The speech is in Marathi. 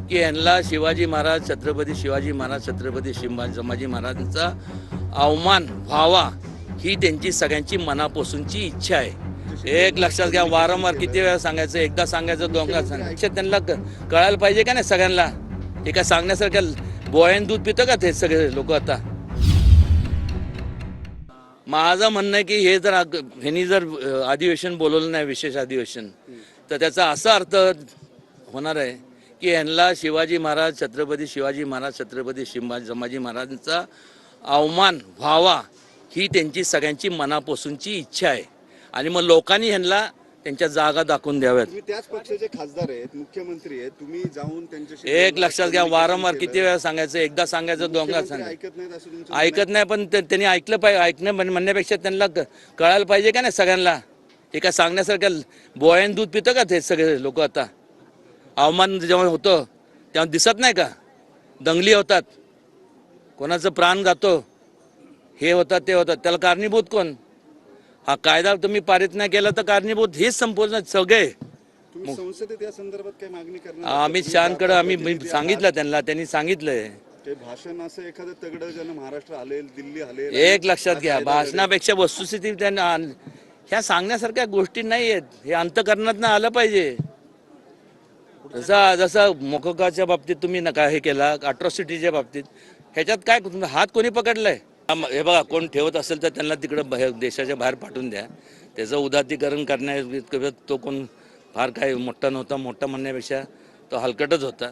की यांना शिवाजी महाराज छत्रपती शिवाजी महाराज छत्रपती संभाजी महाराजांचा अवमान व्हावा ही त्यांची सगळ्यांची मनापासूनची इच्छा आहे। एक लक्षात घ्या, वारंवार किती वेळा सांगायचं, एकदा सांगायचं, दोनदा सांगायचं, त्यांना कळायला पाहिजे का नाही सगळ्यांना। हे काय सांगण्यासारखं बोळ्यान दूध पितं का ते सगळे लोक आता। माझं म्हणणं आहे की हे जर ह्यांनी जर अधिवेशन बोलवलं नाही, विशेष अधिवेशन, तर त्याचा असा अर्थ होणार आहे की यांना शिवाजी महाराज छत्रपती शिवाजी महाराज छत्रपती संभाजी महाराजांचा अवमान व्हावा ही त्यांची सगळ्यांची मनापासूनची इच्छा आहे। आणि मग लोकांनी ह्यांना त्यांच्या जागा दाखवून द्याव्यात। तुम्ही त्याच पक्षाचे खासदार आहेत, मुख्यमंत्री आहेत, तुम्ही जाऊन त्यांच्याशी एक लक्षात घ्या, वारंवार किती वेळा सांगायचं, एकदा सांगायचं, दोनदा सांगायचं, ऐकत नाहीत असं तुमचं ऐकत नाही। पण त्यांनी ऐकलं पाहिजे, ऐकणं म्हणण्यापेक्षा त्यांना कळायला पाहिजे का नाही सगळ्यांना। हे काय सांगण्यासारखं बोळ्यान दूध पितं का ते सगळे लोक आता। अवमान जेव्हा होतं तेव्हा दिसत नाही का, दंगली होतात, कोणाचं प्राण जातो, हे होतात ते होतात, त्याला कारणीभूत कोण। हा कायदा तुम्ही पारित नाही केला तर कारणीभूत हेच संपूर्ण सगळे। तुम्ही संसदेत या संदर्भात काय मागणी करणार? अमित शहाकडे आम्ही सांगितलं, त्यांनी सांगितलंय। ते भाषण असं एखादं तगडं ज्यानं महाराष्ट्र हलेल, दिल्ली हलेल। एक लक्षात घ्या, भाषणापेक्षा वस्तुस्थिती त्यांना ह्या सांगण्यासारख्या गोष्टी नाही आहेत, हे अंतःकरणातनं आलं पाहिजे। जसं मोकोकाच्या बाबतीत तुम्ही नका हे केला, अट्रॉसिटीच्या बाबतीत, ह्याच्यात काय हात कोणी पकडलाय। हे बघा, कोण ठेवत असेल तर त्यांना तिकडं देशाच्या बाहेर पाठवून द्या। त्याचं उदात्तीकरण करण्या तो कोण फार काय मोठा नव्हता, मोठा म्हणण्यापेक्षा तो हलकटच होता।